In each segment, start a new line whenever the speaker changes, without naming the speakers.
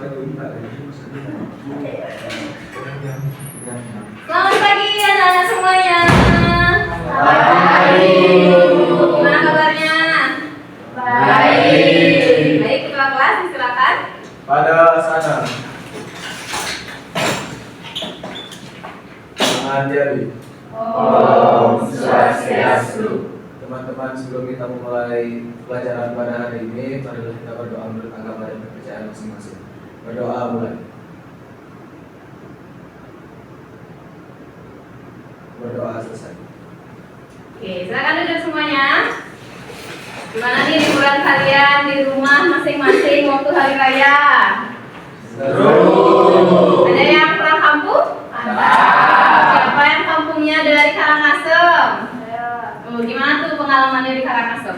Selamat pagi anak-anak semuanya. Gimana kabarnya? Baik. Baik, ketua kelas silakan.
Pada sana. Mengajari.
Om Swastiastu.
Teman-teman, sebelum kita memulai pelajaran pada hari ini, marilah kita berdoa menurut agama dan kepercayaan masing-masing. Berdoa mulai. Berdoa selesai.
Oke, silakan duduk semuanya. Gimana nih liburan kalian di rumah masing-masing waktu hari raya?
Seru.
Ada yang pulang kampung? Ada. Siapa yang kampungnya dari Karangasem? Gimana tuh pengalamannya di Karangasem?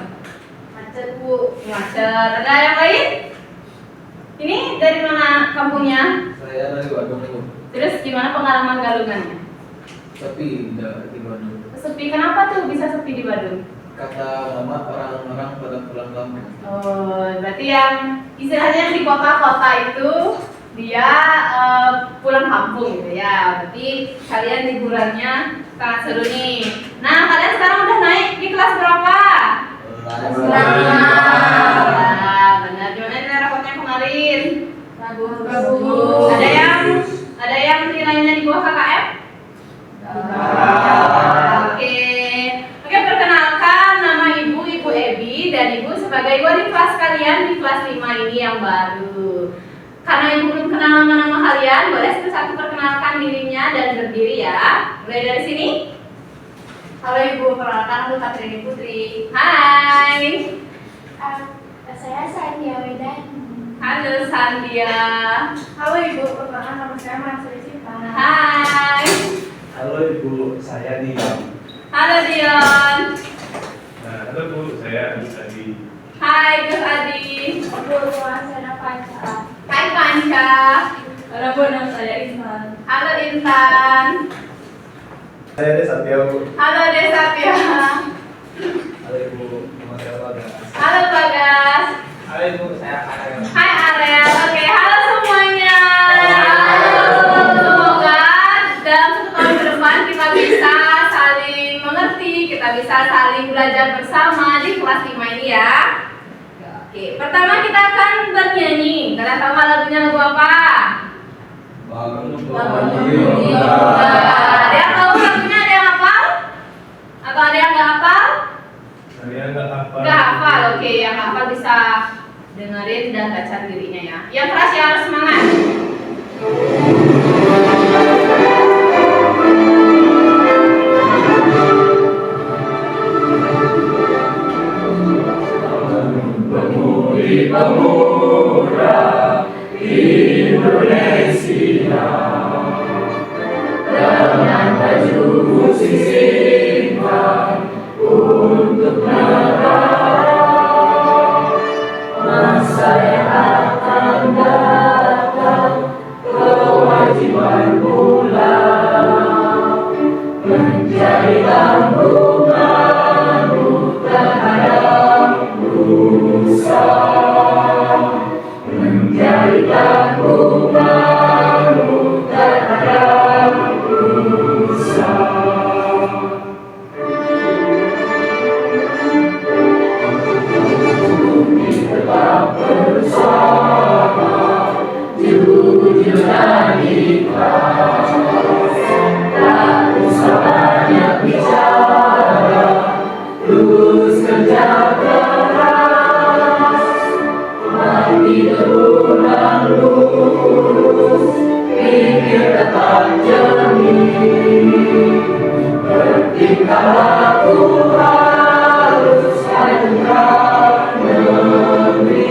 Macet, Bu.
Macet. Ada yang lain? Ini dari mana kampungnya?
Saya dari Bandung.
Terus gimana pengalaman galungannya?
Sepi di Bandung.
Sepi, kenapa tuh bisa sepi di Bandung?
Kata mama, orang-orang pada pulang kampung.
Oh, berarti yang istilahnya yang di kota-kota itu dia pulang kampung gitu ya. Berarti kalian liburannya sangat seru nih. Nah, kalian sekarang udah naik di kelas berapa?
Kelas
Nah, benar. Gimana nilai rapotnya kemarin?
Bagus.
Ada yang nilainya di bawah KKM? Oke. Oke, perkenalkan nama Ibu Ebi dan Ibu sebagai wali kelas kalian di kelas 5 ini yang baru. Karena Ibu belum kenal nama-nama kalian, boleh satu-satu perkenalkan dirinya dan berdiri ya. Mulai dari sini.
Halo Ibu, perkenalkan aku Katrini Putri.
Hai.
Saya Sandia Wedan.
Halo Sandia.
Halo Ibu, perkenalkan nama saya Marsha Sinta.
Hai.
Halo Ibu, saya Dion.
Halo Dion.
Nah, halo Bu, saya Adi.
Hai Gus Adi.
Bu, saya Panca.
Hai Panca.
Halo Bu, nama saya Intan.
Halo Intan.
Saya Desatya Bu.
Halo Desatya.
Halo Ibu, nama saya Bagas.
Halo Bagas.
Halo Ibu, saya Arel.
Hai Arel. Oke, halo semuanya. Semoga dalam 1 tahun ke depan kita bisa saling mengerti, kita bisa saling belajar bersama di kelas 5 ini ya. Oke, pertama kita akan bernyanyi. Kalian tahu lagunya lagu apa? Ada yang tahu lagunya, ada yang hafal? Atau ada yang nggak hafal?
Saya nggak hafal.
Nggak hafal, oke. Yang hafal bisa dengerin dan baca dirinya ya. Yang keras ya harus semangat.
Pemurah Indonesia dengan baju putih singkat untuk negara, masa yang akan datang kewajiban pula menjadi tanggunganmu terhadap bangsa. Menjadi tanggunganmu terhadap bangsa. Tetap bersama, jujur dan ikhlas. Tak usah banyak bicara, terus kerja keras. Mati terulang lurus, pikir tetap jernih. Bertingkah laku harus hadirkan negeri.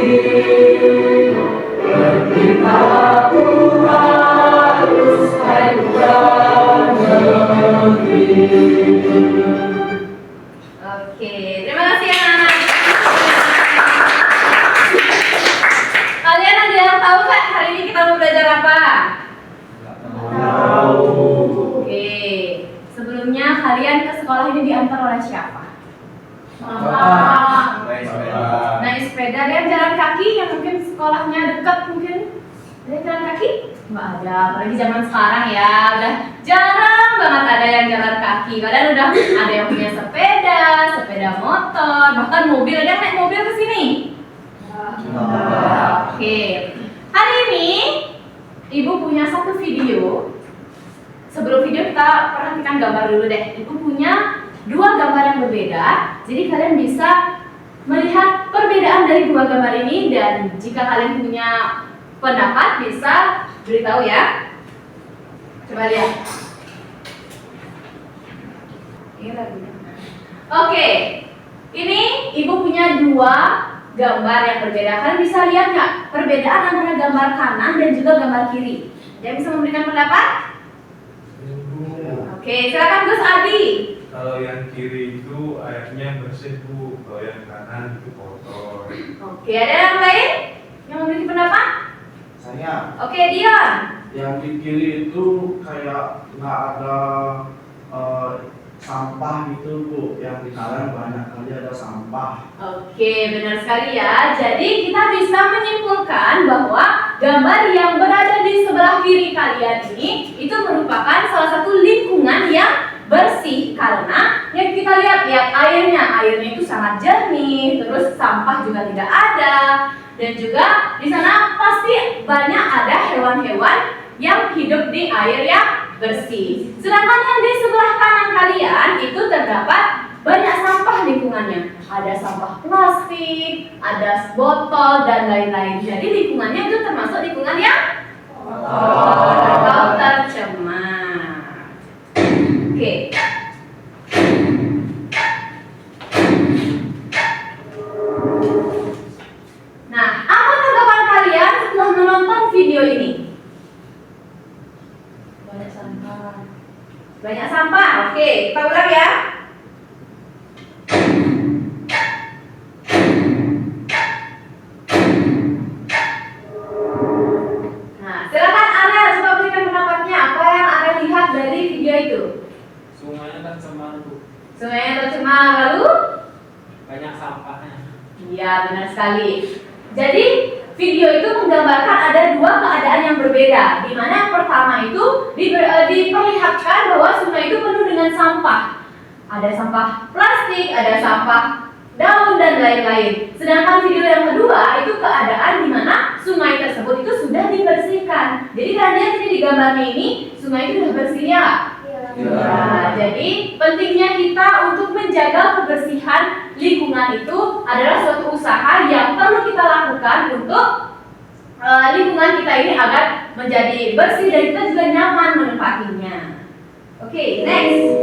Bertingkah laku harus hadirkan negeri.
Oke, terima kasih anak-anak. Kalian ada yang tahu nggak hari ini kita mau belajar apa? Oke, sebelumnya kalian ke sekolah ini diantar oleh siapa?
Bapak.
Naik sepeda. Ada yang jalan kaki yang mungkin sekolahnya dekat mungkin? kaki? Nggak ada, apalagi zaman sekarang ya. Udah jarang banget ada yang jalan kaki. Padahal udah ada yang punya sepeda, sepeda motor, bahkan mobil. Ada yang naik mobil ke sini? Oke. Hari ini Ibu punya satu video. Sebelum video kita perhatikan gambar dulu deh. Ibu punya dua gambar yang berbeda. Jadi kalian bisa melihat perbedaan dari dua gambar ini, dan jika kalian punya pendapat bisa beritahu ya. Coba lihat. Oke, ini Ibu punya dua gambar yang berbeda. Kalian bisa lihat nggak perbedaan antara gambar kanan dan juga gambar kiri? Yang bisa memberikan pendapat? Oke, silakan Gus Adi.
Kalau yang kiri itu airnya bersih Bu, kalau yang kanan itu kotor.
Oke, ada yang lain yang memiliki pendapat?
Saya
Oke, Dion.
yang di kiri itu kayak nggak ada sampah gitu Bu, yang di kanan banyak kali ada sampah.
Oke, benar sekali ya. Jadi kita bisa menyimpulkan bahwa gambar yang berada di sebelah kiri kalian ini itu merupakan salah satu lingkungan yang bersih, karena yang kita lihat airnya itu sangat jernih, terus sampah juga tidak ada, dan juga di sana pasti banyak ada hewan-hewan yang hidup di air yang bersih. Sedangkan yang di sebelah kanan kalian itu terdapat banyak sampah lingkungannya. Ada sampah plastik, ada botol dan lain-lain. Jadi lingkungannya itu termasuk lingkungan yang kotor, tercemar. Oke. Nah, apa tanggapan kalian setelah menonton video ini? Banyak sampah. Banyak sampah. Oke, kita ulang ya. Nah, silakan Ariel coba berikan pendapatnya. Apa yang Ariel lihat dari video itu?
Sungainya kan cemar Bu,
Sungainya tercemar, lalu?
banyak sampahnya.
Iya, benar sekali. Jadi video itu menggambarkan ada dua keadaan yang berbeda, di mana yang pertama itu diperlihatkan bahwa sungai itu penuh dengan sampah. Ada sampah plastik, ada sampah daun dan lain-lain. Sedangkan video yang kedua itu keadaan di mana sungai tersebut itu sudah dibersihkan. Jadi kalian lihat ini di gambarnya ini, sungai itu sudah bersih ya. Ya, jadi pentingnya kita untuk menjaga kebersihan lingkungan itu adalah suatu usaha yang perlu kita lakukan untuk lingkungan kita ini agar menjadi bersih dan kita juga nyaman menempatinya. Oke, next.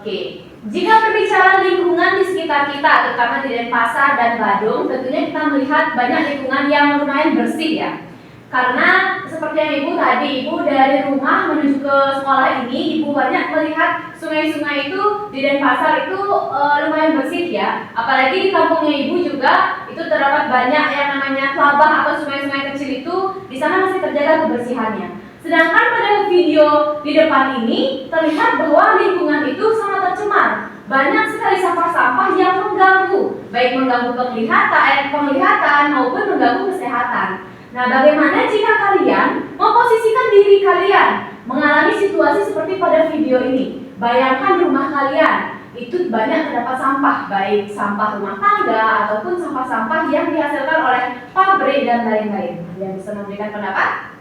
Oke, jika berbicara lingkungan di sekitar kita, terutama di Denpasar dan Badung, tentunya kita melihat banyak lingkungan yang lumayan bersih ya. Karena seperti yang Ibu tadi, Ibu dari rumah menuju ke sekolah ini, Ibu banyak melihat sungai-sungai itu di Denpasar itu lumayan bersih ya. Apalagi di kampungnya Ibu juga itu terdapat banyak yang namanya tlabah atau sungai-sungai kecil itu, di sana masih terjaga kebersihannya. Sedangkan pada video di depan ini terlihat bahwa lingkungan itu sangat tercemar. Banyak sekali sampah-sampah yang mengganggu, baik mengganggu penglihatan maupun mengganggu kesehatan. Nah, bagaimana jika kalian memposisikan diri kalian mengalami situasi seperti pada video ini? Bayangkan rumah kalian itu banyak terdapat sampah, baik sampah rumah tangga ataupun sampah-sampah yang dihasilkan oleh pabrik dan lain-lain. Yang bisa memberikan pendapat?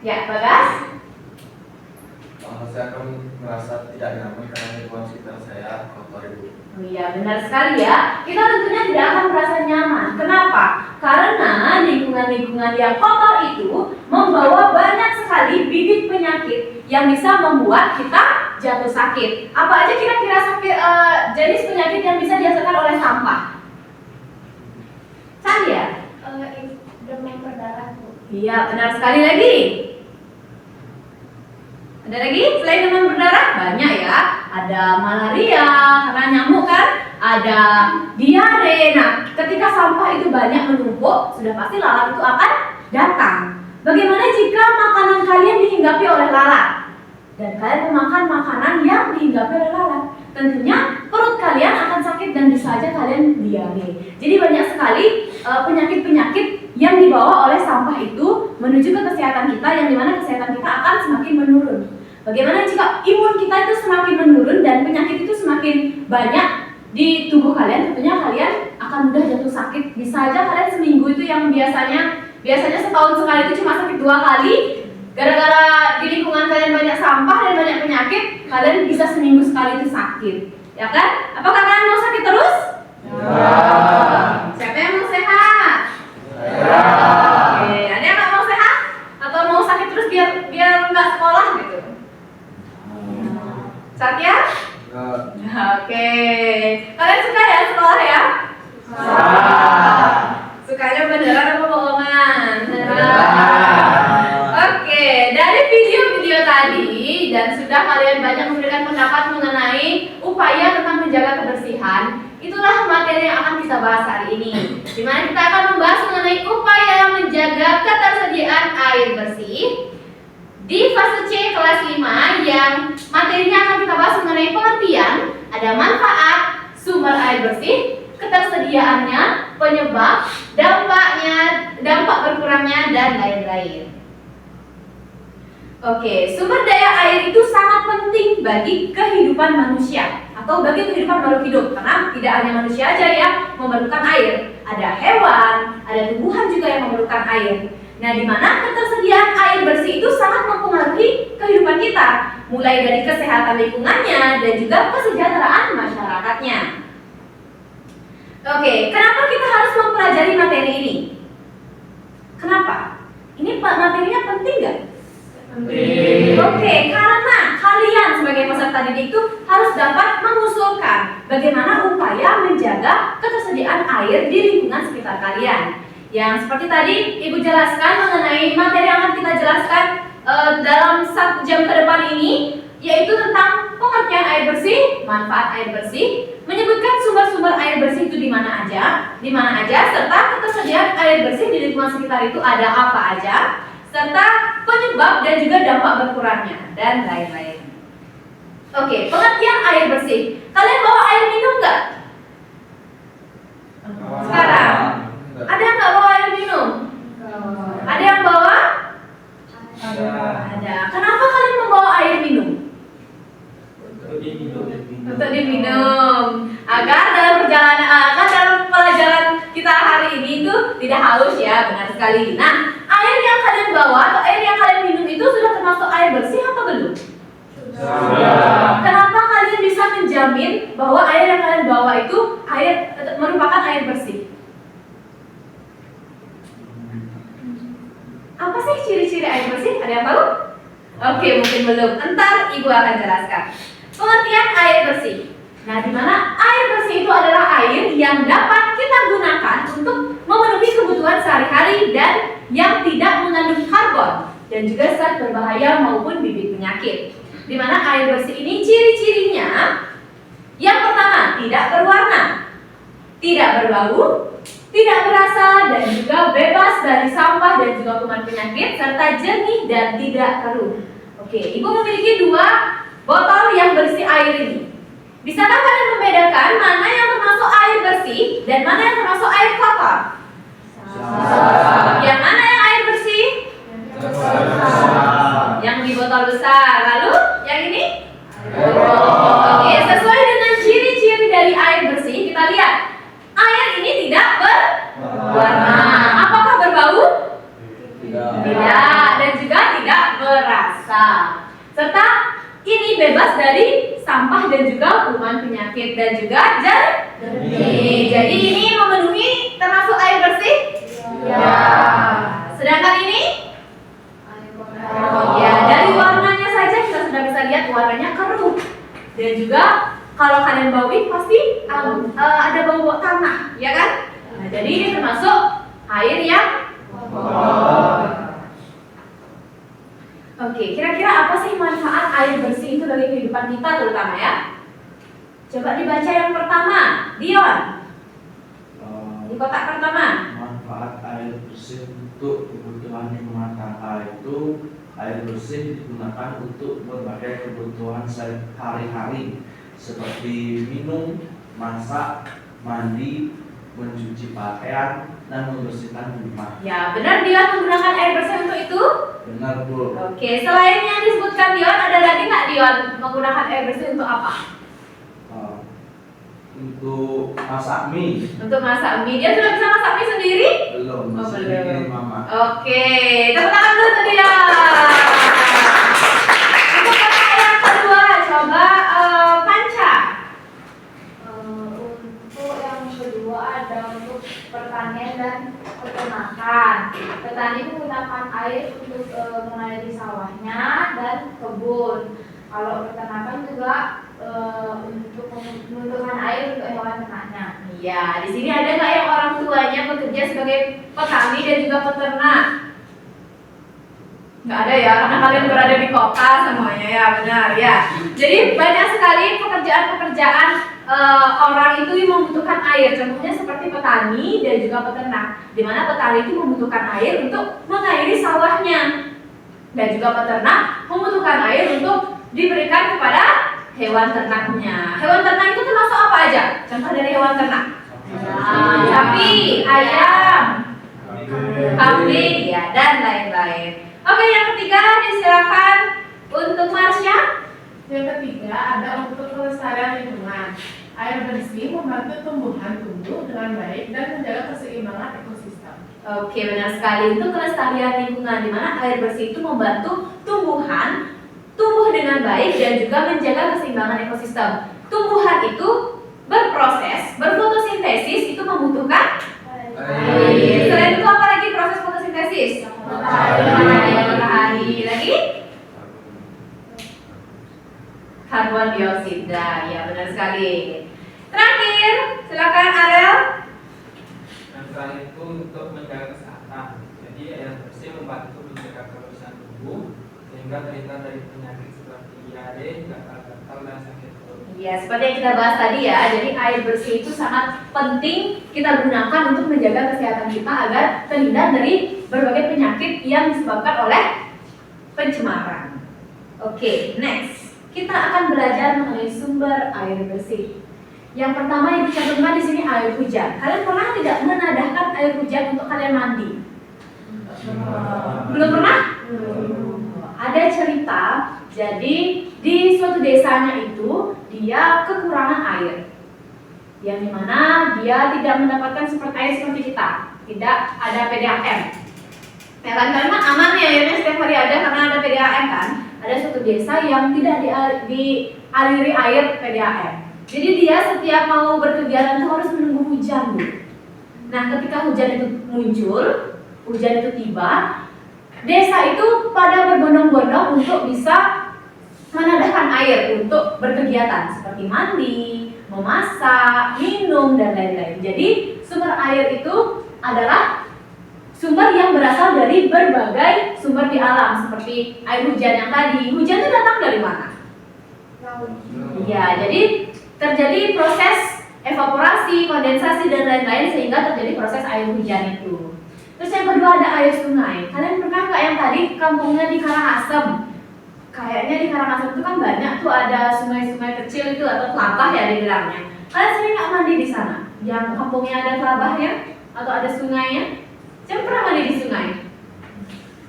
Ya, Bagas?
Saya akan merasa tidak nyaman karena lingkungan sekitar saya kotor Ibu.
Oh iya, benar sekali ya. Kita tentunya tidak akan merasa nyaman. Kenapa? Karena lingkungan lingkungan yang kotor itu membawa banyak sekali bibit penyakit yang bisa membuat kita jatuh sakit. Apa aja kira-kira sakit jenis penyakit yang bisa dihasilkan oleh sampah? Cari ya?
Demam berdarah, Bu.
Iya, benar sekali lagi. Ada lagi selain demam berdarah? Banyak ya. Ada malaria karena nyamuk kan? Ada diare. Nah, ketika sampah itu banyak menumpuk, sudah pasti lalat itu akan datang. Bagaimana jika makanan kalian dihinggapi oleh lalat? Dan kalian memakan makanan yang dihinggapi oleh lalat, tentunya perut kalian akan sakit dan bisa saja kalian diare. Jadi banyak sekali penyakit-penyakit yang dibawa oleh sampah itu menuju ke kesehatan kita, yang dimana kesehatan kita akan semakin menurun. Bagaimana jika imun kita itu semakin menurun dan penyakit itu semakin banyak di tubuh kalian? Tentunya kalian akan mudah jatuh sakit. Bisa aja kalian seminggu itu yang biasanya setahun sekali itu cuma sakit 2 kali, gara-gara di lingkungan kalian banyak sampah dan banyak penyakit, kalian bisa seminggu sekali itu sakit, ya kan? Apakah kalian mau sakit terus?
Ya.
Siapa yang mau sehat?
Ya.
Oke, ada yang nggak mau sehat? Atau mau sakit terus biar nggak sekolah gitu? Satya? Oke, kalian suka ya sekolah ya? Sukanya beneran apa bohongan? Oke, dari video-video tadi dan sudah kalian banyak memberikan pendapat mengenai upaya tentang menjaga kebersihan. Itulah materi yang akan kita bahas hari ini, di mana kita akan membahas mengenai upaya menjaga ketersediaan air bersih di fase C kelas 5, yang materinya akan kita bahas mengenai pengertian, ada manfaat sumber air bersih, ketersediaannya, penyebab, dampak berkurangnya, dan lain-lain. Oke, sumber daya air itu sangat penting bagi kehidupan manusia atau bagi kehidupan makhluk hidup, karena tidak hanya manusia aja yang memerlukan air, ada hewan, ada tumbuhan juga yang memerlukan air. Nah, di mana ketersediaan air bersih itu sangat mempengaruhi kehidupan kita, mulai dari kesehatan lingkungannya dan juga kesejahteraan masyarakatnya. Oke, kenapa kita harus mempelajari materi ini? Kenapa? Ini materinya penting nggak? Oke, karena kalian sebagai peserta didik itu harus dapat mengusulkan bagaimana upaya menjaga ketersediaan air di lingkungan sekitar kalian. Yang seperti tadi Ibu jelaskan mengenai materi yang akan kita jelaskan dalam 1 jam ke depan ini, yaitu tentang pengertian air bersih, manfaat air bersih, menyebutkan sumber-sumber air bersih itu di mana aja, serta ketersediaan air bersih di lingkungan sekitar itu ada apa aja, serta penyebab dan juga dampak berkurangnya, dan lain-lain. Oke, pengertian air bersih. Kalian bawa air minum nggak? Sekarang, ada yang nggak bawa air minum? Ada yang bawa? Ada. Kenapa kalian membawa air minum? Untuk diminum, agar dalam pelajaran kita hari ini itu tidak haus ya, benar sekali. Nah, air yang kalian bawa atau air yang kalian minum itu sudah termasuk air bersih atau belum? Kenapa kalian bisa menjamin bahwa air yang kalian bawa itu merupakan air bersih? Apa sih ciri-ciri air bersih? Ada yang tahu? Oke, mungkin belum. Entar Ibu akan jelaskan. Pengertian air bersih. Nah, di mana air bersih itu adalah air yang dapat kita gunakan untuk memenuhi kebutuhan sehari-hari dan yang tidak mengandung karbon dan juga zat berbahaya maupun bibit penyakit. Di mana air bersih ini ciri-cirinya, yang pertama, tidak berwarna, tidak berbau, tidak berasa, dan juga bebas dari sampah dan juga kuman penyakit, serta jernih dan tidak keruh. Oke, Ibu memiliki 2 botol yang berisi air ini. Bisakah kalian membedakan mana yang termasuk air bersih dan mana yang termasuk air kotor? Yang mana yang air bersih? Yang di botol besar. Lalu yang ini? Oke, sesuai dengan ciri-ciri dari air bersih, kita lihat air ini tidak berwarna. Apakah berbau? Tidak, dan juga tidak berasa. Serta ini bebas dari sampah dan juga kuman penyakit dan juga jernih. Jadi ini memenuhi termasuk air bersih? Ya. air yang kotor. Oke, kira-kira apa sih manfaat air bersih itu bagi kehidupan kita terutama ya? Coba dibaca yang pertama, Dion. Di kotak pertama.
Manfaat air bersih untuk kebutuhan rumah tangga itu, air bersih digunakan untuk berbagai kebutuhan sehari-hari seperti minum, masak, mandi, mencuci pakaian, dan membersihkan rumah.
Ya, benar Dion menggunakan air bersih untuk itu?
Benar, Bu.
Oke, selain yang disebutkan Dion, ada lagi nggak Dion menggunakan air bersih untuk apa?
Untuk masak mie.
Untuk masak mie. Dia sudah bisa masak mie sendiri?
Belum,
Oh,
masih
belum.
bikin mama.
Oke, tepuk tangan dulu tuh dia. Untuk kotak yang kedua, coba Panca.
Untuk yang kedua ada untuk pertanian dan peternakan. Petani menggunakan air untuk mengairi sawahnya dan kebun. Kalau peternakan juga untuk membutuhkan air untuk hewan ternaknya.
Iya, di sini ada nggak yang orang tuanya bekerja sebagai petani dan juga peternak? Nggak ada ya, karena kalian berada di kota semuanya ya, benar ya. Jadi banyak sekali pekerjaan-pekerjaan orang itu yang membutuhkan air. Contohnya seperti petani dan juga peternak, di mana petani itu membutuhkan air untuk mengairi sawahnya, dan juga peternak membutuhkan air untuk diberikan kepada hewan ternaknya. Hewan ternak itu termasuk apa aja? Contoh dari hewan ternak. Sapi, ayam, kambing, ya, dan lain-lain. Oke, yang ketiga disilakan untuk Marsha.
Yang ketiga ada untuk kelestarian lingkungan. Air bersih membantu tumbuhan tumbuh dengan baik dan menjaga keseimbangan ekosistem.
Oke, benar sekali. Untuk kelestarian lingkungan, di mana air bersih itu membantu tumbuhan tumbuh dengan baik dan juga menjaga keseimbangan ekosistem. Tumbuhan itu berproses, berfotosintesis itu membutuhkan air. Selain itu apa lagi proses fotosintesis? Matahari. Lagi? Karbon dioksida. Ya, benar sekali. Terakhir, silakan Ariel.
Dan selain itu untuk menjaga kesehatan. Jadi air bersih membantu menjaga kebersihan tubuh sehingga terhindar dari penyakit seperti diare, gatal-gatal, dan sakit perut.
Ya, seperti yang kita bahas tadi ya. Jadi air bersih itu sangat penting kita gunakan untuk menjaga kesehatan kita agar terhindar dari berbagai penyakit yang disebabkan oleh pencemaran. Oke, next. Kita akan belajar mengenai sumber air bersih. Yang pertama yang dicantumkan di sini air hujan. Kalian pernah tidak menadahkan air hujan untuk kalian mandi? Belum pernah? Ada cerita, jadi di suatu desanya itu dia kekurangan air, yang dimana dia tidak mendapatkan air seperti kita, tidak ada PDAM. Ya kan, karena aman ya airnya setiap hari ada karena ada PDAM kan. Ada suatu desa yang tidak dialiri air PDAM. Jadi dia setiap mau berkegiatan itu harus menunggu hujan, Bu. Nah, ketika hujan itu muncul, hujan itu tiba, desa itu pada berbondong-bondong untuk bisa menadahkan air untuk berkegiatan seperti mandi, memasak, minum, dan lain-lain. Jadi sumber air itu adalah sumber yang berasal dari berbagai sumber di alam seperti air hujan yang tadi. Hujan itu datang dari mana? Ya, jadi terjadi proses evaporasi, kondensasi, dan lain-lain sehingga terjadi proses air hujan itu. Terus yang kedua ada air sungai. Kalian pernah nggak yang tadi kampungnya di Karangasem? Kayaknya di Karangasem itu kan banyak tuh ada sungai-sungai kecil itu atau telapah ya dibilangnya. Kalian sering nggak mandi di sana? Yang kampungnya ada telapahnya atau ada sungainya? Siapa pernah mandi di sungai?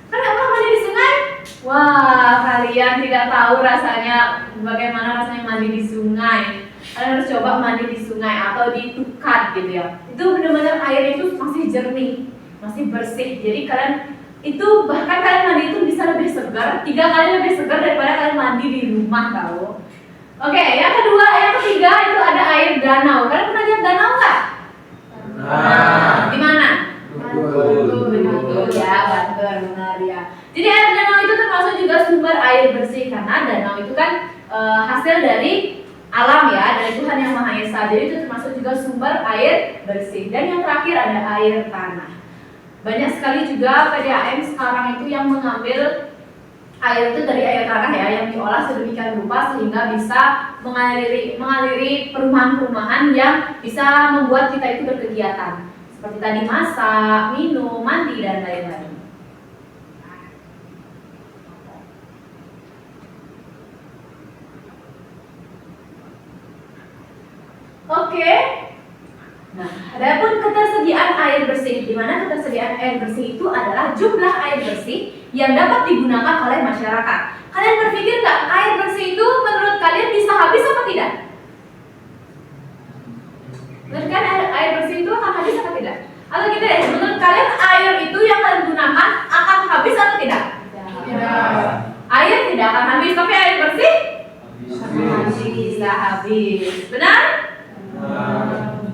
Kan nggak pernah mandi di sungai? Wah, kalian tidak tahu rasanya bagaimana rasanya mandi di sungai. Kalian harus coba mandi di sungai atau di tukat gitu ya. Itu benar-benar air itu masih jernih, masih bersih. Jadi kalian itu bahkan kalian mandi itu bisa lebih segar, 3 kali lebih segar daripada kalian mandi di rumah tahu. Oke, yang kedua, yang ketiga itu ada air danau. Kalian pernah lihat danau nggak? Di mana? Betul ya, Banten, benar ya. Jadi air danau itu termasuk juga sumber air bersih karena danau itu kan hasil dari alam ya, dari Tuhan Yang Maha Esa. Jadi itu termasuk juga sumber air bersih. Dan yang terakhir ada air tanah. Banyak sekali juga PDAM sekarang itu yang mengambil air itu dari air tanah ya, yang diolah sedemikian rupa sehingga bisa mengaliri perumahan-perumahan yang bisa membuat kita itu berkegiatan. Seperti tadi masak, minum, mandi, dan lain-lain. Oke. Nah, adapun ketersediaan air bersih, di mana ketersediaan air bersih itu adalah jumlah air bersih yang dapat digunakan oleh masyarakat. Kalian berpikir nggak air bersih itu menurut kalian bisa habis apa tidak? Menurut kalian air bersih itu akan habis apa tidak? Atau gitu deh, menurut kalian air itu yang kalian gunakan akan habis atau tidak?
Tidak.
Air tidak akan habis, tapi air bersih bisa habis. Benar?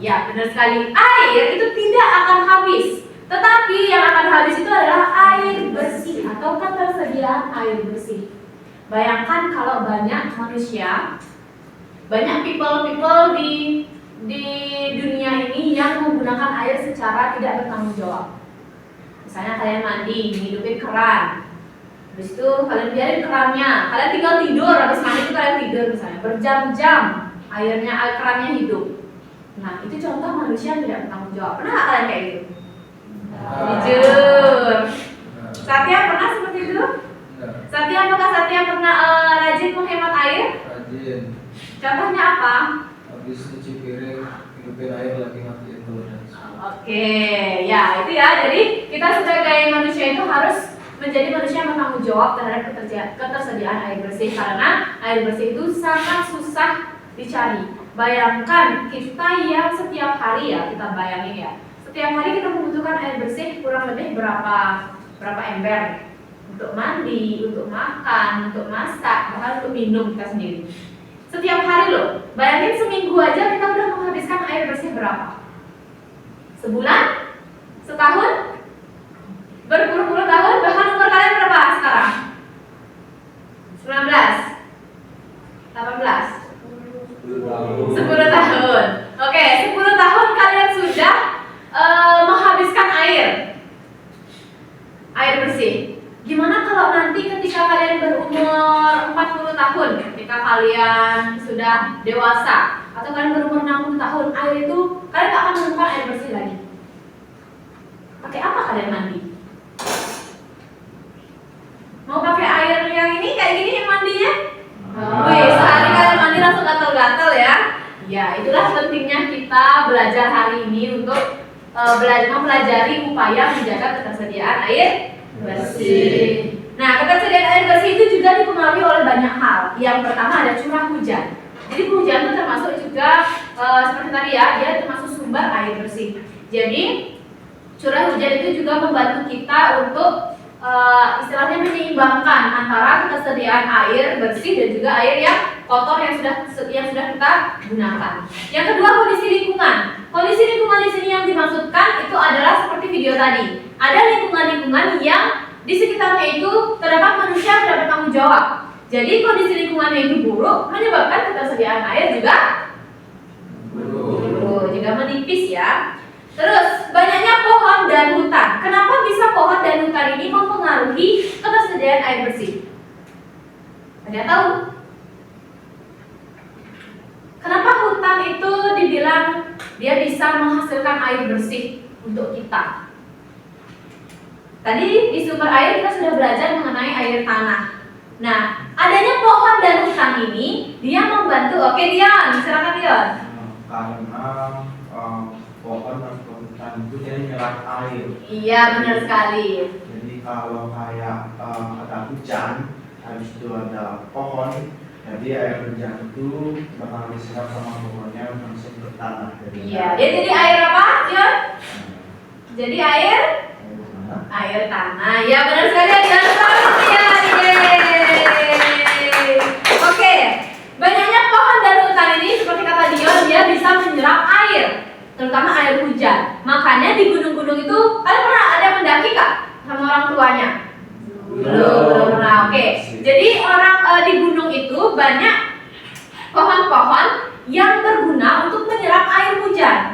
Ya, benar sekali. Air itu tidak akan habis, tetapi yang akan habis itu adalah air bersih atau ketersediaan air bersih. Bayangkan kalau banyak manusia, banyak people di dunia ini yang menggunakan air secara tidak bertanggung jawab. Misalnya kalian mandi, hidupin keran, habis itu kalian biarin kerannya, kalian tinggal tidur, habis mandi itu kalian tidur misalnya berjam-jam, kerannya hidup. Nah, itu contoh manusia yang tidak bertanggung jawab. Pernah nggak kalian kayak gitu? Jujur. Satya pernah seperti itu? Satya, apakah Satya pernah rajin menghemat air?
Rajin.
Contohnya apa?
Habis cuci piring, hidupin air lagi matiin telur.
Oke, ya itu ya. Jadi kita sebagai manusia itu harus menjadi manusia yang bertanggung jawab terhadap ketersediaan air bersih, karena air bersih itu sangat susah dicari. Bayangkan kita yang setiap hari ya, kita bayangin ya, setiap hari kita membutuhkan air bersih kurang lebih berapa ember untuk mandi, untuk makan, untuk masak, bahkan untuk minum kita sendiri. Setiap hari loh, bayangin seminggu aja kita udah menghabiskan air bersih berapa? Sebulan? Setahun? Berpuluh-puluh tahun? Bahkan umur kalian berapa sekarang? 19? 18? 10 tahun. Oke, 10 tahun kalian sudah menghabiskan air bersih. Gimana kalau nanti ketika kalian berumur 40 tahun, ketika kalian sudah dewasa, atau kalian berumur 60 tahun, air itu kalian gak akan menemukan air bersih lagi. Pakai apa kalian mandi? Mau pakai air yang ini kayak gini yang mandinya? Wih, sehari kalian mandi langsung gatal-gatal ya. Ya, itulah pentingnya kita belajar hari ini untuk mempelajari upaya menjaga ketersediaan air bersih. Nah, ketersediaan air bersih itu juga dipengaruhi oleh banyak hal. Yang pertama ada curah hujan. Jadi hujan itu termasuk juga seperti tadi ya, dia termasuk sumber air bersih. Jadi curah hujan itu juga membantu kita untuk istilahnya menyeimbangkan antara ketersediaan air bersih dan juga air yang kotor yang sudah kita gunakan. Yang kedua, kondisi lingkungan. Kondisi lingkungan di sini yang dimaksudkan itu adalah seperti video tadi. Ada lingkungan-lingkungan yang di sekitarnya itu terdapat manusia yang tidak bertanggung jawab. Jadi kondisi lingkungannya itu buruk, menyebabkan ketersediaan air juga buruk, juga menipis ya. Terus, banyaknya pohon dan hutan. Kenapa bisa pohon dan hutan ini mempengaruhi ketersediaan air bersih? Ada yang tahu? Kenapa hutan itu dibilang dia bisa menghasilkan air bersih untuk kita? Tadi di sumber air kita sudah belajar mengenai air tanah. Nah, adanya pohon dan hutan ini dia membantu. Oke, Dion, silakan Dion.
Karena pohon atau hutan itu dia menyerap air.
Iya, benar sekali.
Jadi kalau kayak ada hujan, habis itu ada pohon, jadi air hujan itu bakal diserap sama pohonnya langsung ke tanah.
Iya, dia jadi air apa, Dion? Jadi air tanah. Ya, benar sekali, Dion. Selamat ya. Oke, banyaknya pohon dan hutan ini seperti kata Dion, dia bisa menyerap air, terutama air hujan. Makanya di gunung-gunung itu kalian pernah ada mendaki kak sama orang tuanya? Belum pernah. Oke. Jadi orang di gunung itu banyak pohon-pohon yang berguna untuk menyerap air hujan.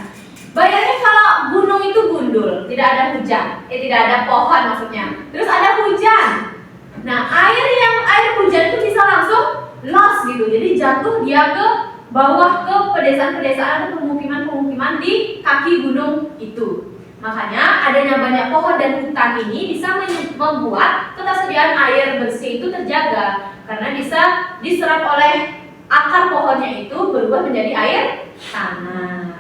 Bayangin kalau gunung itu gundul, tidak ada hujan, tidak ada pohon maksudnya. Terus ada hujan. Nah, air hujan itu bisa langsung loss gitu. Jadi jatuh dia ke bawah ke pedesaan-pedesaan atau pemukiman-pemukiman di kaki gunung itu. Makanya adanya banyak pohon dan hutan ini bisa membuat ketersediaan air bersih itu terjaga karena bisa diserap oleh akar pohonnya itu berubah menjadi air tanah.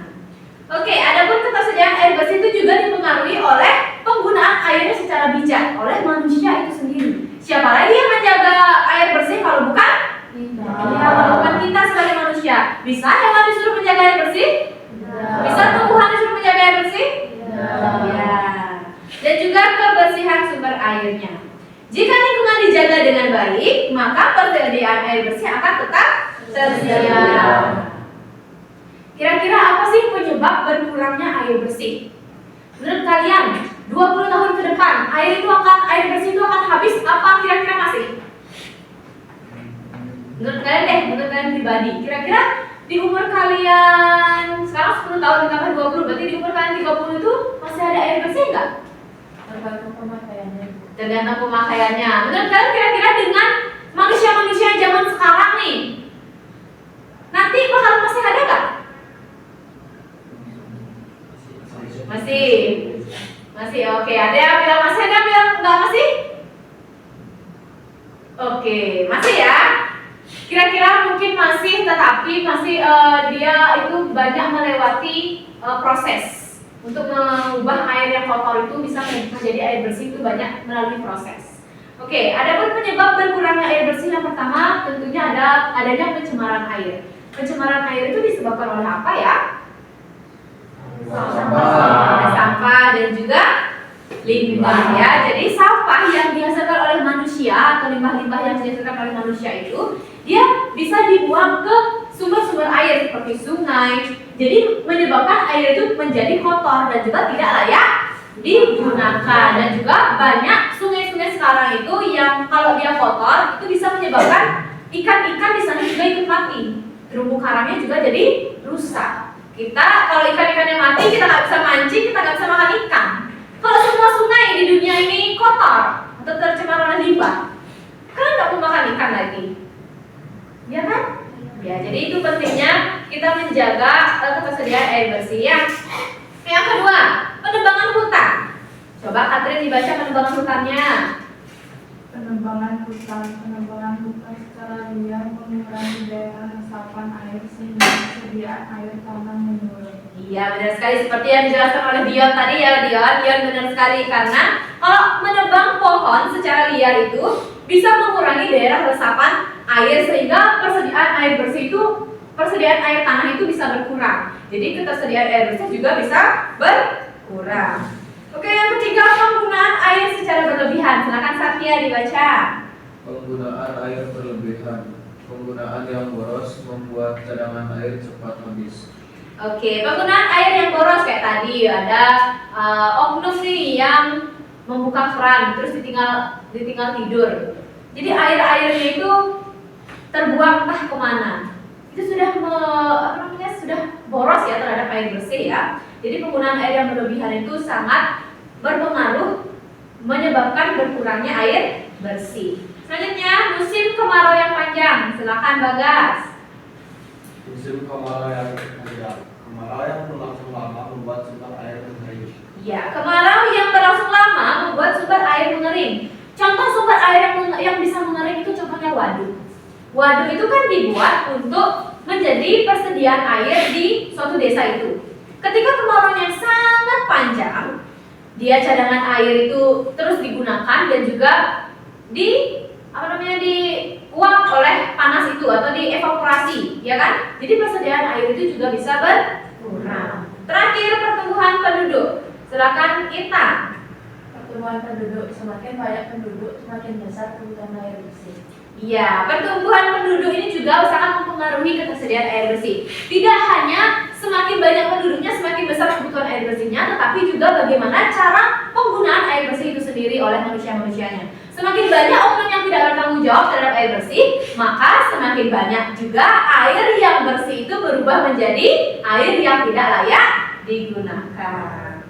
Oke, adapun ketersediaan air bersih itu juga dipengaruhi oleh penggunaan airnya secara bijak oleh manusia itu sendiri. Siapa lagi yang menjaga air bersih kalau bukan? Ya, kalau bukan kita sebagai manusia. Bisa hewan disuruh menjaga air bersih? Bisa tumbuhan disuruh menjaga air bersih? Ya. Dan juga kebersihan sumber airnya. Jika lingkungan dijaga dengan baik, maka persediaan air bersih akan tetap tersedia. Kira-kira apa sih penyebab berkurangnya air bersih? Menurut kalian, 20 tahun ke depan air bersih itu akan habis apa kira-kira masih? Menurut kalian deh, menurut kalian pribadi, kira-kira di umur kalian sekarang 10 tahun ditambah 20, berarti di umur kalian 30 itu masih ada air bersih nggak?
Tergantung pemakaiannya.
Tergantung pemakaiannya. Menurut kalian kira-kira dengan manusia-manusia zaman sekarang nih, nanti bakal masih ada nggak? Masih, oke. Ada yang bilang masih, ada yang bilang nggak masih? Oke, masih ya. Kira-kira mungkin masih, tetapi masih dia itu banyak melewati proses untuk mengubah air yang kotor itu bisa menjadi air bersih itu banyak melalui proses. Oke, adapun penyebab berkurangnya air bersih yang pertama tentunya adanya pencemaran air. Pencemaran air itu disebabkan oleh apa ya? Sampah dan juga limbah ya. Jadi sampah yang dihasilkan oleh manusia atau limbah-limbah yang dihasilkan oleh manusia itu dia bisa dibuang ke sumber-sumber air seperti sungai. Jadi menyebabkan air itu menjadi kotor dan juga tidak layak digunakan. Dan juga banyak sungai-sungai sekarang itu yang kalau dia kotor itu bisa menyebabkan ikan-ikan di sana juga ikut mati. Terumbu karangnya juga jadi rusak. Kalau ikan-ikannya mati, kita nggak bisa mancing, kita nggak bisa makan ikan. Kalau semua sungai di dunia ini kotor atau tercemar oleh limbah, kalian nggak mau makan ikan lagi, ya kan? Ya, jadi itu pentingnya kita menjaga ketersediaan air bersih ya. Yang kedua, penebangan hutan. Coba Katrin dibaca penebangan hutannya.
Penebangan hutan secara liar mengurangi daerah resapan air sehingga persediaan air tanah menurun.
Iya, benar sekali seperti yang dijelaskan oleh Dion tadi ya, Dion benar sekali karena kalau menebang pohon secara liar itu bisa mengurangi daerah resapan air sehingga persediaan air tanah itu bisa berkurang. Jadi ketersediaan air bersih juga bisa berkurang. Oke, yang ketiga penggunaan air secara berlebihan. Silakan Satya dibaca.
Penggunaan air berlebihan. Penggunaan yang boros membuat cadangan air cepat habis.
Oke, penggunaan air yang boros kayak tadi ada oknum nih yang membuka keran terus ditinggal tidur. Jadi airnya itu terbuang entah kemana. Itu sudah sudah boros ya terhadap air bersih ya. Jadi penggunaan air yang berlebihan itu sangat berpengaruh menyebabkan berkurangnya air bersih. Selanjutnya musim kemarau yang panjang. Silakan Bagas.
Musim kemarau yang panjang. Kemarau yang berlangsung lama membuat sumber air mengering.
Ya, kemarau yang berlangsung lama membuat sumber air mengering. Contoh sumber air yang bisa mengering itu contohnya waduk. Waduk itu kan dibuat untuk menjadi persediaan air di suatu desa itu. Ketika kemarau yang sangat panjang, dia cadangan air itu terus digunakan dan juga diuap oleh panas itu atau dievaporasi, ya kan? Jadi persediaan air itu juga bisa berkurang. Terakhir pertumbuhan penduduk. Silakan Intan.
Pertumbuhan penduduk, semakin banyak penduduk semakin besar kebutuhan air bersih.
Iya, pertumbuhan penduduk ini juga sangat mempengaruhi ketersediaan air bersih. Tidak hanya semakin banyak penduduknya semakin besar kebutuhan air bersihnya, tetapi juga bagaimana cara penggunaan air bersih itu sendiri oleh manusia-manusianya. Semakin banyak oknum yang tidak bertanggung jawab terhadap air bersih, maka semakin banyak juga air yang bersih itu berubah menjadi air yang tidak layak digunakan.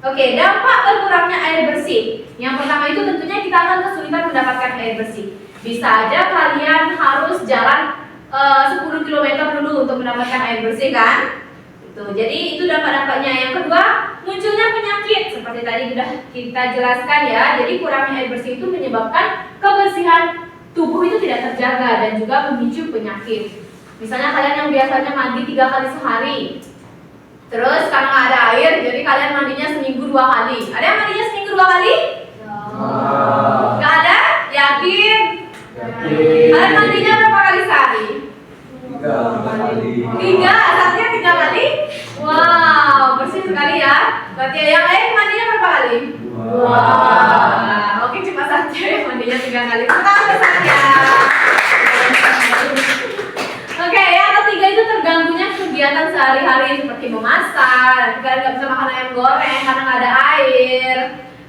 Oke, dampak berkurangnya air bersih. Yang pertama itu tentunya kita akan kesulitan mendapatkan air bersih. Bisa aja kalian harus jalan 10 km dulu untuk mendapatkan air bersih kan? Jadi itu dampak-dampaknya. Yang kedua, munculnya penyakit. Seperti tadi sudah kita jelaskan ya. Jadi kurangnya air bersih itu menyebabkan kebersihan tubuh itu tidak terjaga dan juga memicu penyakit. Misalnya kalian yang biasanya mandi 3 kali sehari, terus karena nggak ada air, jadi kalian mandinya seminggu 2 kali. Ada yang mandinya seminggu 2 kali? Nggak ada? Yakin? Kalian mandinya berapa kali sehari?
3 kali.
3? Asalnya 3 kali? Wow, bersih sekali ya. Berarti yang lain mandinya berapa kali? 2. Oke, cepat saja ya, mandinya 3 kali. Pertama besarnya. Oke, yang ketiga itu terganggunya kegiatan sehari-hari seperti memasak. Kalian nggak bisa makan ayam goreng karena nggak ada air.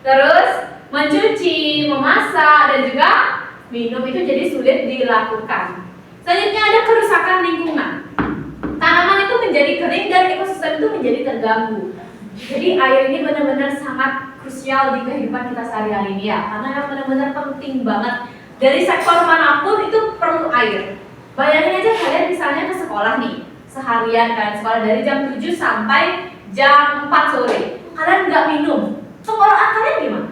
Terus mencuci, memasak, dan juga minum itu jadi sulit dilakukan. Selanjutnya ada kerusakan lingkungan. Tanaman itu menjadi kering dan ekosistem itu menjadi terganggu. Jadi air ini benar-benar sangat krusial di kehidupan kita sehari-hari ini ya, karena benar-benar penting banget. Dari sektor manapun itu perlu air. Bayangin aja kalian misalnya ke sekolah nih, seharian kan sekolah dari jam 7 sampai jam 4 sore. Kalian nggak minum, tenggorokan kalian gimana?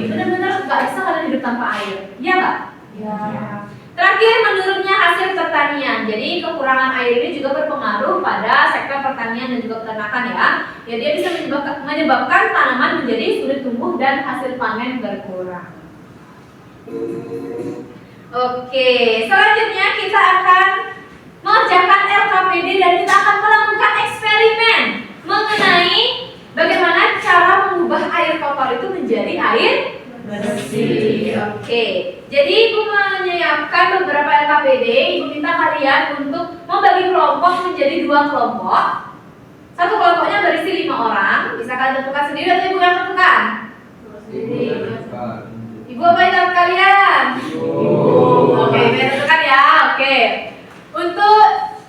Benar-benar nggak bisa kalian hidup tanpa air, iya nggak? Iya. Terakhir, menurunnya hasil pertanian. Jadi kekurangan air ini juga berpengaruh pada sektor pertanian dan juga peternakan ya. Ya, dia bisa menyebabkan tanaman menjadi sulit tumbuh dan hasil panen berkurang. Oke, selanjutnya kita akan mengerjakan LKPD dan kita akan melakukan eksperimen mengenai bagaimana cara mengubah air kotor itu menjadi air bersih. Oke, jadi Ibu menyiapkan beberapa LKPD. Ibu minta kalian untuk membagi kelompok menjadi 2 kelompok. Satu kelompoknya berisi 5 orang. Bisa kalian tentukan sendiri atau Ibu yang tentukan? Ibu apa yang tentukan kalian? Oke, Ibu yang tentukan ya. Oke. Untuk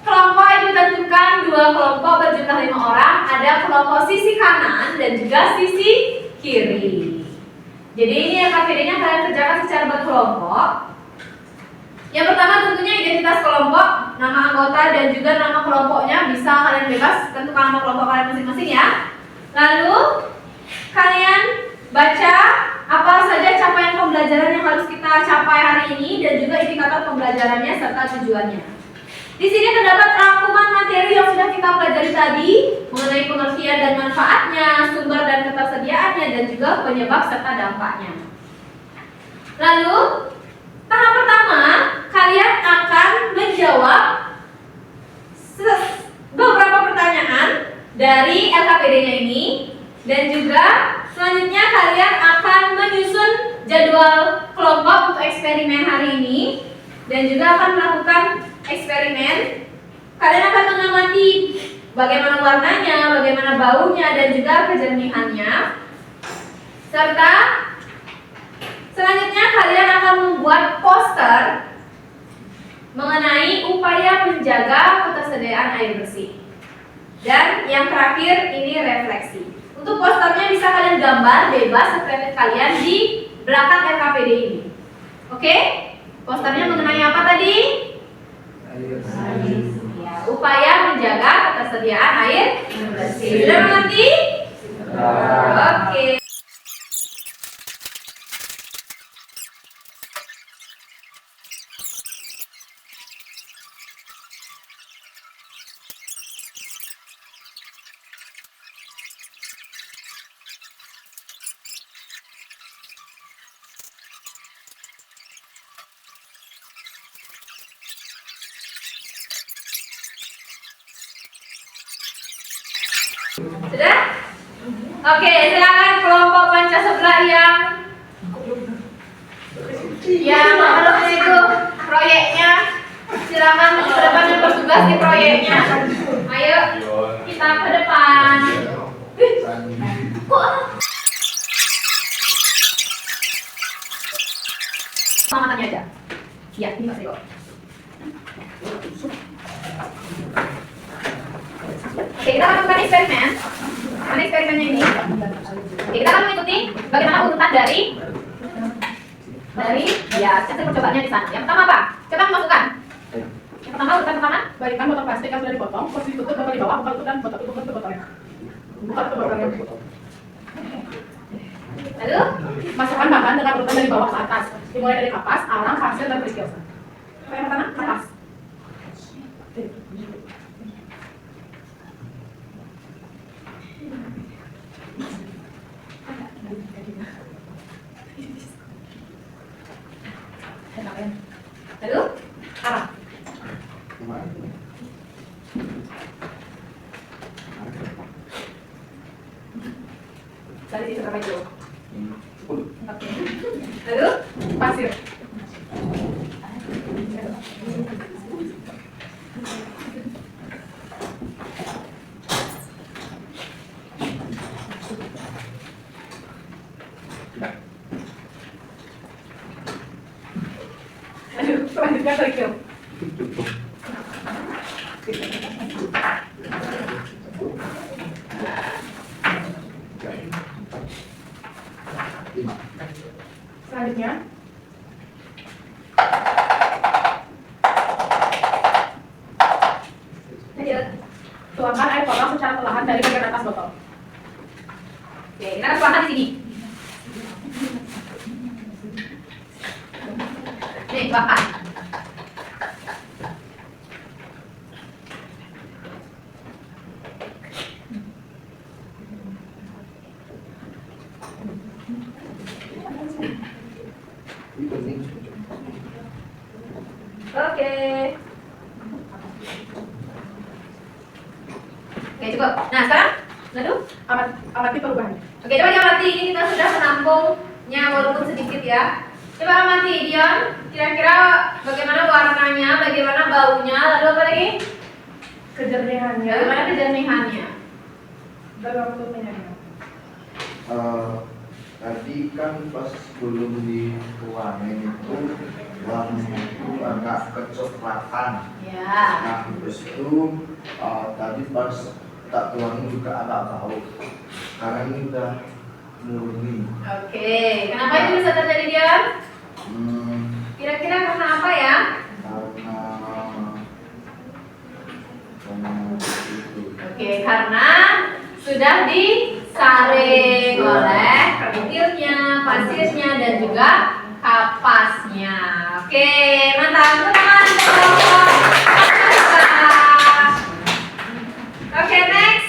kelompok Ibu tentukan 2 kelompok berjumlah 5 orang. Ada kelompok sisi kanan dan juga sisi kiri. Jadi ini LKPD-nya kalian kerjakan secara berkelompok. Yang pertama tentunya identitas kelompok, nama anggota dan juga nama kelompoknya bisa kalian bebas tentukan nama kelompok kalian masing-masing ya. Lalu kalian baca apa saja capaian pembelajaran yang harus kita capai hari ini dan juga indikator pembelajarannya serta tujuannya. Di sini terdapat rangkuman materi yang sudah kita pelajari tadi mengenai pengertian dan manfaatnya, sumber dan ketersediaannya, dan juga penyebab serta dampaknya. Lalu, tahap pertama, kalian akan menjawab beberapa pertanyaan dari LKPD-nya ini, dan juga selanjutnya kalian akan menyusun jadwal kelompok untuk eksperimen hari ini, dan juga akan melakukan eksperimen. Kalian akan mengamati bagaimana warnanya, bagaimana baunya, dan juga kejernihannya. Serta selanjutnya kalian akan membuat poster mengenai upaya menjaga ketersediaan air bersih. Dan yang terakhir ini refleksi. Untuk posternya bisa kalian gambar bebas seperti kalian di belakang LKPD ini. Oke? Posternya mengenai apa tadi? Ya, upaya menjaga ketersediaan air bersih. Sudah mengerti? Oke. Sudah? Oke, silakan kelompok panca sebelah yang menurut itu proyeknya. Silakan ke depan yang bertugas di proyeknya. Ayo kita ke depan. Kok? Sama tanya aja. Ya, ini Mas Eko. Oke, kita akan mengikuti bagaimana urutan dari ya, hasil percobaannya di sana. Yang pertama apa? Coba masukkan. Yang pertama urutan pertama.
Baikkan botol plastik yang sudah dipotong, posisi tutup bapak di bawah, buka tutup dan botol tutup botolnya. Buka tutup botolnya.
Lalu
Masukkan bahan dengan urutan dari bawah ke atas. Dimulai dari kapas, arang, pasir, dan kerikil. Apa yang pertama? Kapas.
Lalu arang. Dari situ berapa itu? Oke. Lalu
Pasir. Lalu selanjutnya kerikil. Selanjutnya tuangkan air kotor secara perlahan dari bagian atas botol.
oke, kita akan tuangkan di sini. Nih, tuangkan. Oke. Oke, cukup. Nah, sekarang lalu
Amati perubahannya.
oke, coba diamati. Ini kita sudah menampungnya walaupun sedikit ya. Coba amati, Dion. Kira-kira bagaimana warnanya, bagaimana baunya, lalu apa lagi?
Kejernihannya
Bagaimana kejernihannya?
dan waktu penyediaan.
Tadi kan pas belum dituangin itu warnanya itu agak kecoklatan.
Ya.
Nah, terus itu tadi pas tak tuangin juga agak bau. Karena ini udah murni.
Oke, kenapa itu bisa terjadi, Dion?
Hmm,
Kira-kira karena apa ya?
karena itu.
Oke, karena sudah disaring oleh kerikilnya, pasirnya, dan juga kapasnya. Oke, mantap teman-teman. Oke, next.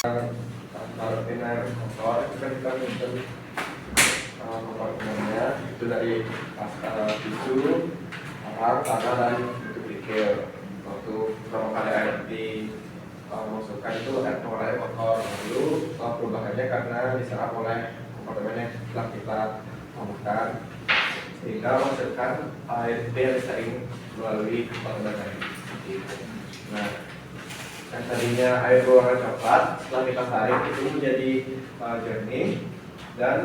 Taruhin air kotor itu kan kita minta kompartemennya itu dari pasta tisu, arang, tanah dan itu kerikil. Waktu pertama kali air dimasukkan itu air pengeluarannya kotor. Lalu perubahannya karena diserap oleh kompartemen yang telah kita tambahkan sehingga menghasilkan air yang disaring melalui kompartemen air. Nah, yang tadinya air berwarna coklat setelah kita saring itu menjadi jernih dan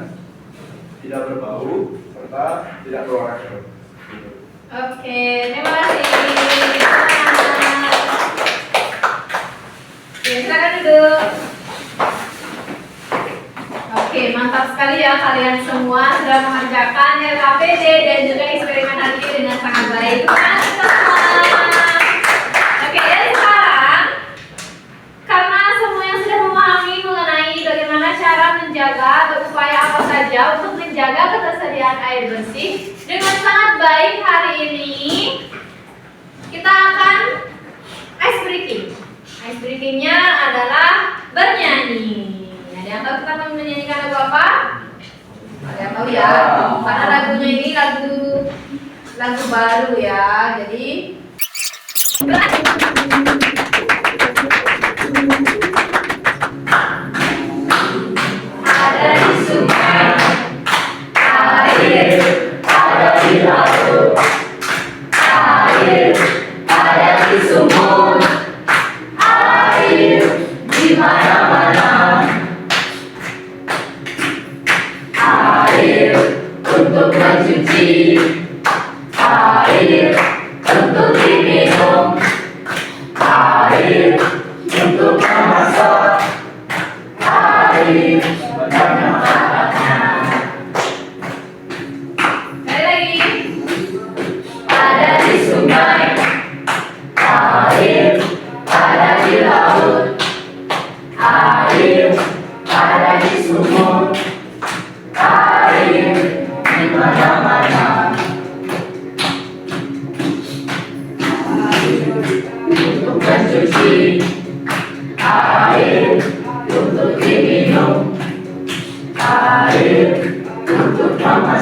tidak berbau serta tidak berwarna keruh.
Oke, terima kasih. Oke, silakan duduk. Oke, mantap sekali ya kalian semua sudah mengerjakan LKPD dan juga eksperimen hari ini dengan sangat baik. Oke, dan sekarang karena semuanya sudah memahami mengenai bagaimana cara menjaga atau upaya apa saja untuk menjaga ketersediaan air bersih dengan sangat baik, hari ini kita akan ice breaking. Ice breakingnya adalah bernyanyi. Ada yang tahu kita mau menyanyikan lagu apa? Ada yang tahu ya? Karena lagunya ini lagu baru ya. Jadi ada di sungai, air ada di laut, air ada di sumur, air di mana-mana,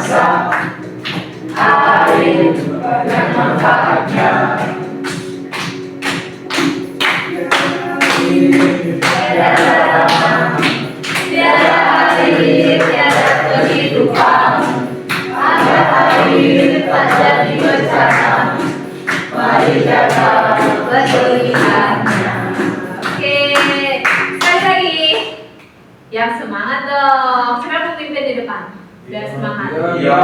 masa, air banyak manfaatnya. Tiada air, tiada kehidupan. Ada air, tak jadi bencana. Mari jaga kebersihannya.
Oke, sekali lagi. Yang semangat dong. Siapa pemimpin di depan? Biar semangat.
Iya.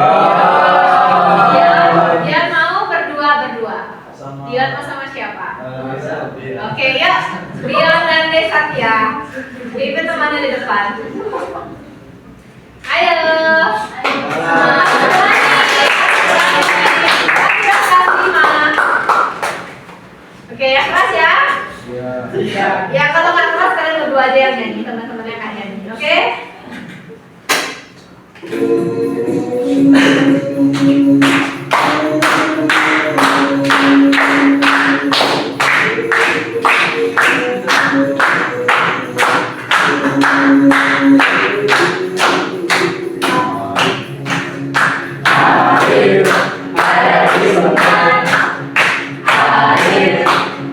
Dia mau berdua.
Sama.
Dia mau sama siapa?
Iya.
Oke, yuk. Rion dan Desatya. Pimpin temannya di depan. Ayo. Semangat semuanya. Oke, yang keras ya.
Iya.
Ya kalau nggak keras kalian berdua aja yang nyanyi, teman-temannya kan nyanyi, oke?
Air ada di sungai, air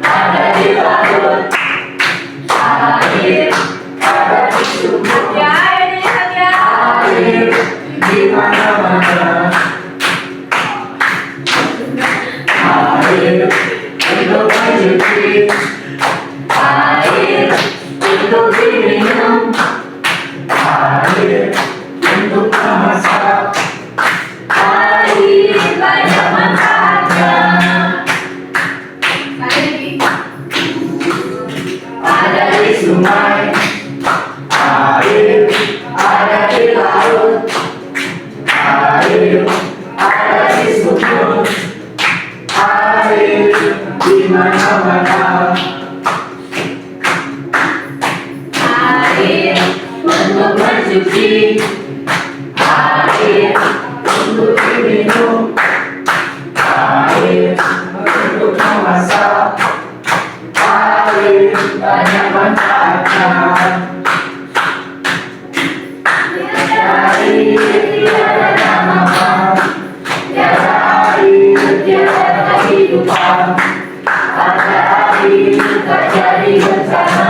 ada di laut, air ada di sumur,
Ya, ini Desatya.
air di mana-mana. Air untuk mencuci, air untuk diminum, air untuk memasak. Air banyak manfaatnya. Ada di sungai, air ada di laut, air ada di sumur, air di mana-mana. Air untuk mencuci, air untuk diminum, air untuk memasak. Air banyak manfaatnya. Air tiada nama, tiada air, tiada kehidupan. Ada air, tak jadi bencana.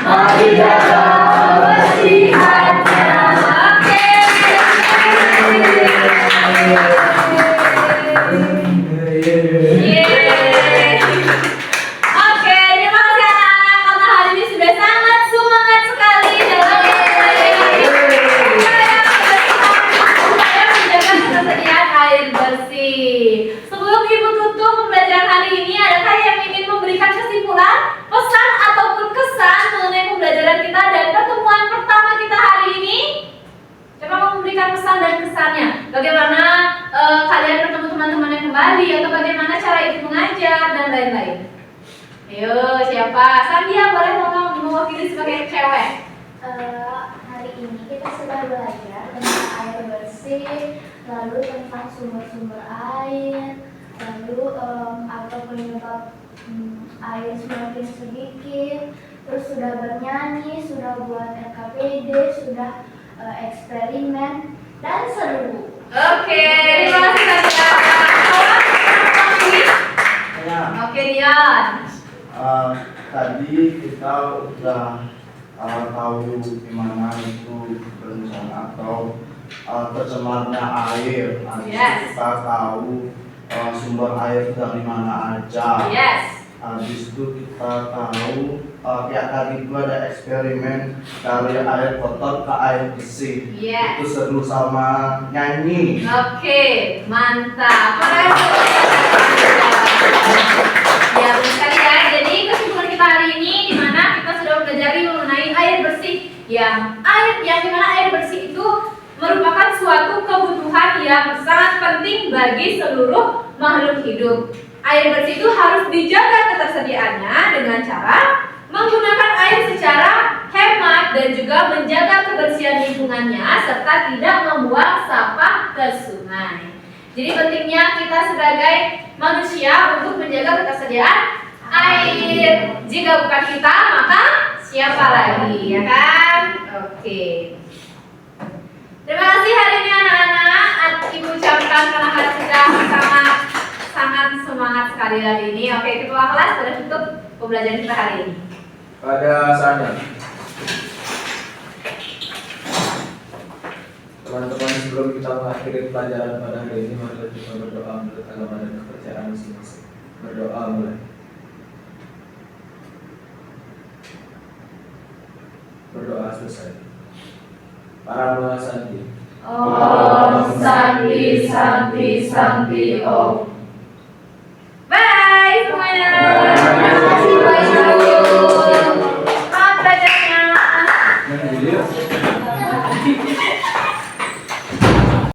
Mari jaga kebersihannya.
Yeay. Oke, terima kasih anak-anak karena hari ini sudah sangat semangat sekali dalam supaya menjaga ketersediaan air bersih. Sebelum Ibu tutup pembelajaran hari ini, adakah yang ingin memberikan kesimpulan, pesan ataupun kesan mengenai pembelajaran kita dan pertemuan pertama kita hari ini? Coba mau memberikan pesan dan kesannya. Bagaimana kalian bertemu teman-temannya kembali, atau bagaimana cara Ibu mengajar dan lain-lain. Ayo, siapa? Sandia boleh mewakili sebagai cewek.
Hari ini kita sudah belajar tentang air bersih, lalu tentang sumber-sumber air, lalu apa penyebab air semakin sedikit, terus sudah bernyanyi, sudah buat RKPD, sudah eksperimen dan seru.
Oke, terima kasih Sandia.
Ya.
Oke, Dian.
Tadi kita udah tahu gimana itu bencana atau tercemarnya air. Habis itu
Yes.
kita tahu sumber air dari mana aja.
Yes.
Habis itu kita tahu kayak tadi itu ada eksperimen dari air kotor ke air bersih.
Yes.
Itu seru sama nyanyi.
Oke, mantap. Ya, benar sekali ya. Jadi kesimpulan kita hari ini di mana kita sudah mempelajari mengenai air bersih yang dimana air bersih itu merupakan suatu kebutuhan yang sangat penting bagi seluruh makhluk hidup. Air bersih itu harus dijaga ketersediaannya dengan cara menggunakan air secara hemat dan juga menjaga kebersihan lingkungannya serta tidak membuang sampah ke sungai. Jadi pentingnya kita sebagai manusia untuk menjaga ketersediaan air. Jika bukan kita, maka siapa lagi, ya kan? Oke. Terima kasih hari ini anak-anak. Ibu ucapkan karena kalian sudah sangat semangat sekali hari ini. Oke, ketua kelas sudah tutup pembelajaran kita hari ini.
Pada saatnya teman-teman, sebelum kita mengakhiri pelajaran pada hari ini, mari kita berdoa menurut agama dan kepercayaan masing-masing. Berdoa mulai. Berdoa selesai. Para Mahasanti.
Om Santi Santi Santi Om.
Bye semuanya.
Terima kasih Pak Ibu.
Selamat belajarnya.
Yang